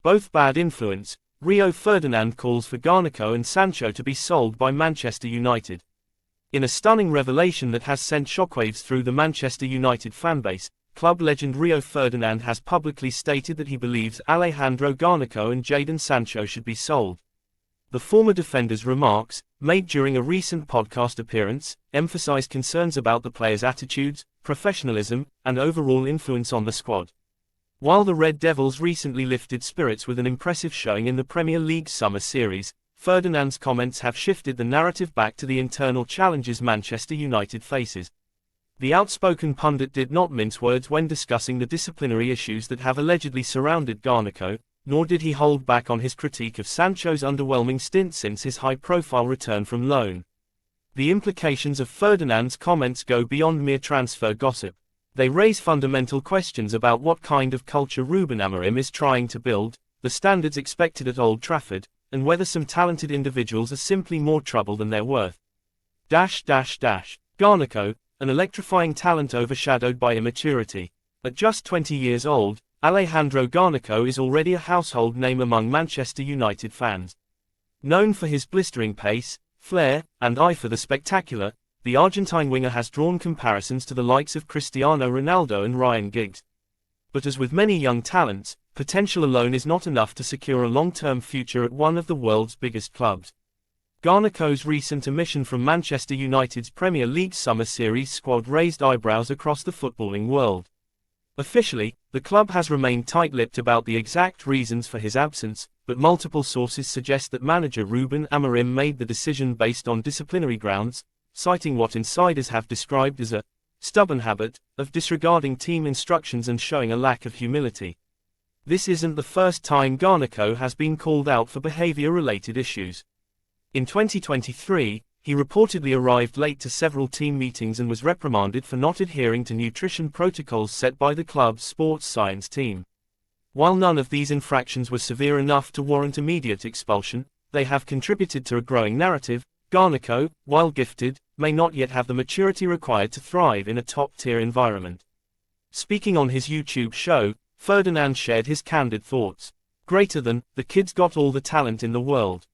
Both bad influence. Rio Ferdinand calls for Garnacho and Sancho to be sold by Manchester United. In a stunning revelation that has sent shockwaves through the Manchester United fanbase, club legend Rio Ferdinand has publicly stated that he believes Alejandro Garnacho and Jadon Sancho should be sold. The former defender's remarks, made during a recent podcast appearance, emphasized concerns about the players' attitudes, professionalism, and overall influence on the squad. While the Red Devils recently lifted spirits with an impressive showing in the Premier League's Summer Series, Ferdinand's comments have shifted the narrative back to the internal challenges Manchester United faces. The outspoken pundit did not mince words when discussing the disciplinary issues that have allegedly surrounded Garnacho, nor did he hold back on his critique of Sancho's underwhelming stint since his high-profile return from loan. The implications of Ferdinand's comments go beyond mere transfer gossip. They raise fundamental questions about what kind of culture Ruben Amorim is trying to build, the standards expected at Old Trafford, and whether some talented individuals are simply more trouble than they're worth. Garnacho, an electrifying talent overshadowed by immaturity. At just 20 years old, Alejandro Garnacho is already a household name among Manchester United fans. Known for his blistering pace, flair, and eye for the spectacular, the Argentine winger has drawn comparisons to the likes of Cristiano Ronaldo and Ryan Giggs. But as with many young talents, potential alone is not enough to secure a long-term future at one of the world's biggest clubs. Garnacho's recent omission from Manchester United's Premier League Summer Series squad raised eyebrows across the footballing world. Officially, the club has remained tight-lipped about the exact reasons for his absence, but multiple sources suggest that manager Ruben Amorim made the decision based on disciplinary grounds, citing what insiders have described as a stubborn habit of disregarding team instructions and showing a lack of humility. This isn't the first time Garnacho has been called out for behavior-related issues. In 2023, he reportedly arrived late to several team meetings and was reprimanded for not adhering to nutrition protocols set by the club's sports science team. While none of these infractions were severe enough to warrant immediate expulsion, they have contributed to a growing narrative. Garnacho, while gifted, may not yet have the maturity required to thrive in a top-tier environment. Speaking on his YouTube show, Ferdinand shared his candid thoughts. The kid's got all the talent in the world.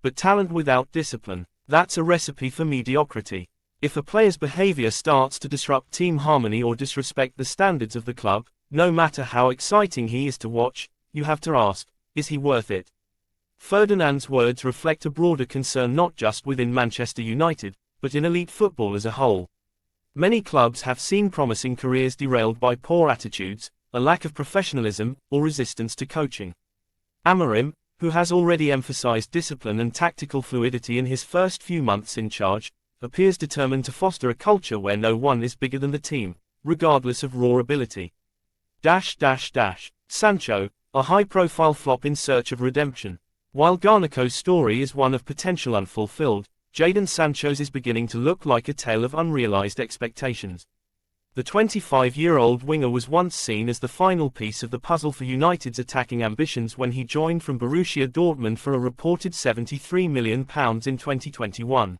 But talent without discipline, that's a recipe for mediocrity. If a player's behavior starts to disrupt team harmony or disrespect the standards of the club, no matter how exciting he is to watch, you have to ask, is he worth it? Ferdinand's words reflect a broader concern not just within Manchester United, but in elite football as a whole. Many clubs have seen promising careers derailed by poor attitudes, a lack of professionalism, or resistance to coaching. Amorim, who has already emphasized discipline and tactical fluidity in his first few months in charge, appears determined to foster a culture where no one is bigger than the team, regardless of raw ability. Sancho, a high-profile flop in search of redemption. While Garnacho's story is one of potential unfulfilled, Jadon Sancho's is beginning to look like a tale of unrealized expectations. The 25-year-old winger was once seen as the final piece of the puzzle for United's attacking ambitions when he joined from Borussia Dortmund for a reported £73 million in 2021.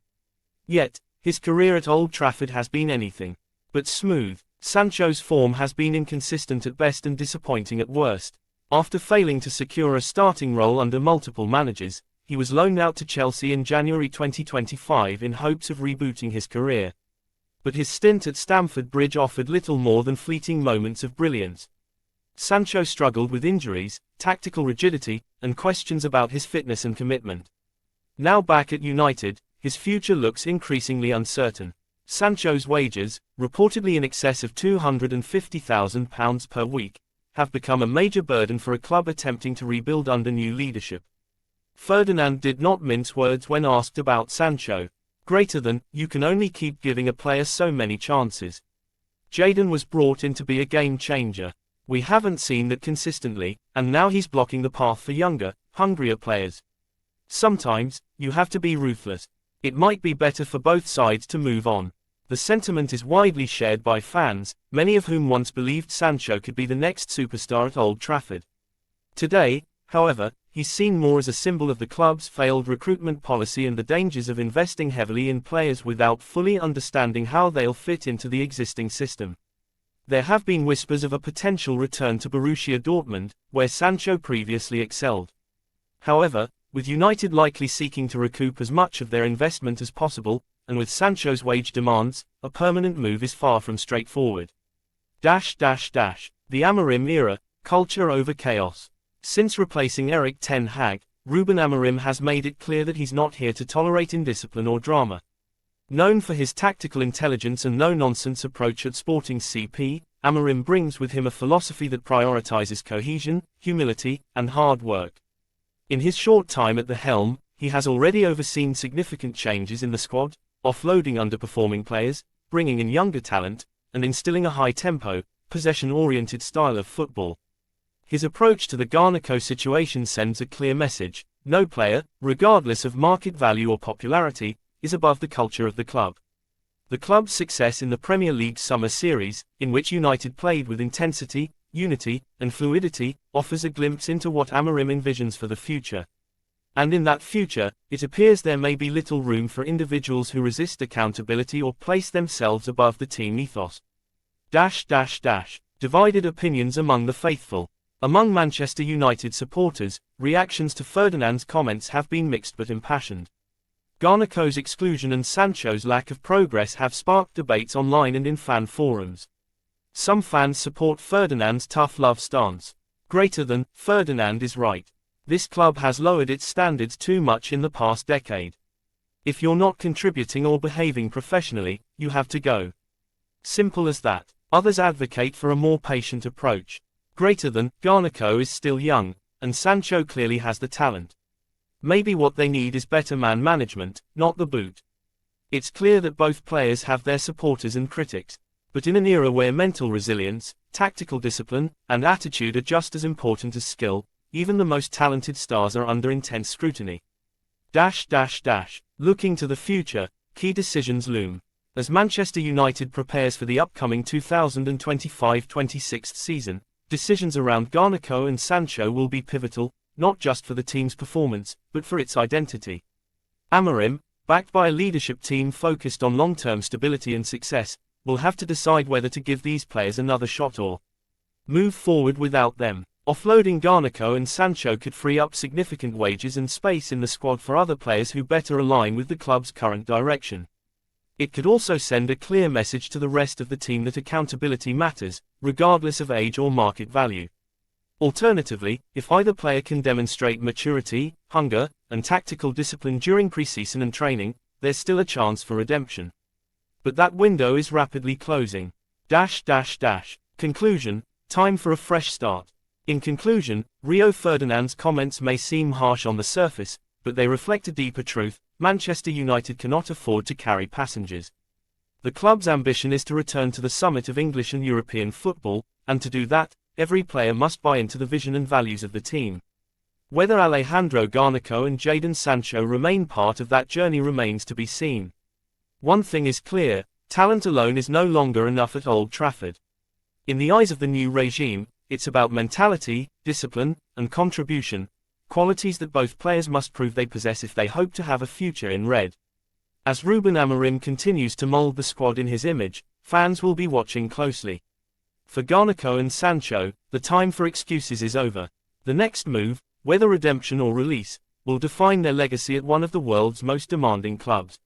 Yet, his career at Old Trafford has been anything but smooth. Sancho's form has been inconsistent at best and disappointing at worst. After failing to secure a starting role under multiple managers, he was loaned out to Chelsea in January 2025 in hopes of rebooting his career. But his stint at Stamford Bridge offered little more than fleeting moments of brilliance. Sancho struggled with injuries, tactical rigidity, and questions about his fitness and commitment. Now back at United, his future looks increasingly uncertain. Sancho's wages, reportedly in excess of £250,000 per week, have become a major burden for a club attempting to rebuild under new leadership. Ferdinand did not mince words when asked about Sancho. You can only keep giving a player so many chances. Jadon was brought in to be a game changer. We haven't seen that consistently, and now he's blocking the path for younger, hungrier players. Sometimes, you have to be ruthless. It might be better for both sides to move on. The sentiment is widely shared by fans, many of whom once believed Sancho could be the next superstar at Old Trafford. Today, however, he's seen more as a symbol of the club's failed recruitment policy and the dangers of investing heavily in players without fully understanding how they'll fit into the existing system. There have been whispers of a potential return to Borussia Dortmund, where Sancho previously excelled. However, with United likely seeking to recoup as much of their investment as possible, and with Sancho's wage demands, a permanent move is far from straightforward. The Amorim era, culture over chaos. Since replacing Erik ten Hag, Ruben Amorim has made it clear that he's not here to tolerate indiscipline or drama. Known for his tactical intelligence and no-nonsense approach at Sporting CP, Amorim brings with him a philosophy that prioritizes cohesion, humility, and hard work. In his short time at the helm, he has already overseen significant changes in the squad, offloading underperforming players, bringing in younger talent, and instilling a high-tempo, possession-oriented style of football. His approach to the Garnacho situation sends a clear message: no player, regardless of market value or popularity, is above the culture of the club. The club's success in the Premier League Summer Series, in which United played with intensity, unity, and fluidity, offers a glimpse into what Amorim envisions for the future. And in that future, it appears there may be little room for individuals who resist accountability or place themselves above the team ethos. Divided opinions among the faithful. Among Manchester United supporters, reactions to Ferdinand's comments have been mixed but impassioned. Garnacho's exclusion and Sancho's lack of progress have sparked debates online and in fan forums. Some fans support Ferdinand's tough love stance. Ferdinand is right. This club has lowered its standards too much in the past decade. If you're not contributing or behaving professionally, you have to go. Simple as that. Others advocate for a more patient approach. Garnacho is still young, and Sancho clearly has the talent. Maybe what they need is better man management, not the boot. It's clear that both players have their supporters and critics, but in an era where mental resilience, tactical discipline, and attitude are just as important as skill, even the most talented stars are under intense scrutiny. Looking to the future, key decisions loom. As Manchester United prepares for the upcoming 2025-26 season, decisions around Garnacho and Sancho will be pivotal, not just for the team's performance, but for its identity. Amorim, backed by a leadership team focused on long-term stability and success, will have to decide whether to give these players another shot or move forward without them. Offloading Garnacho and Sancho could free up significant wages and space in the squad for other players who better align with the club's current direction. It could also send a clear message to the rest of the team that accountability matters, regardless of age or market value. Alternatively, if either player can demonstrate maturity, hunger, and tactical discipline during preseason and training, there's still a chance for redemption. But that window is rapidly closing. Conclusion: time for a fresh start. In conclusion, Rio Ferdinand's comments may seem harsh on the surface, but they reflect a deeper truth: Manchester United cannot afford to carry passengers. The club's ambition is to return to the summit of English and European football, and to do that, every player must buy into the vision and values of the team. Whether Alejandro Garnacho and Jadon Sancho remain part of that journey remains to be seen. One thing is clear: talent alone is no longer enough at Old Trafford. In the eyes of the new regime, it's about mentality, discipline, and contribution, qualities that both players must prove they possess if they hope to have a future in red. As Ruben Amorim continues to mold the squad in his image, fans will be watching closely. For Garnacho and Sancho, the time for excuses is over. The next move, whether redemption or release, will define their legacy at one of the world's most demanding clubs.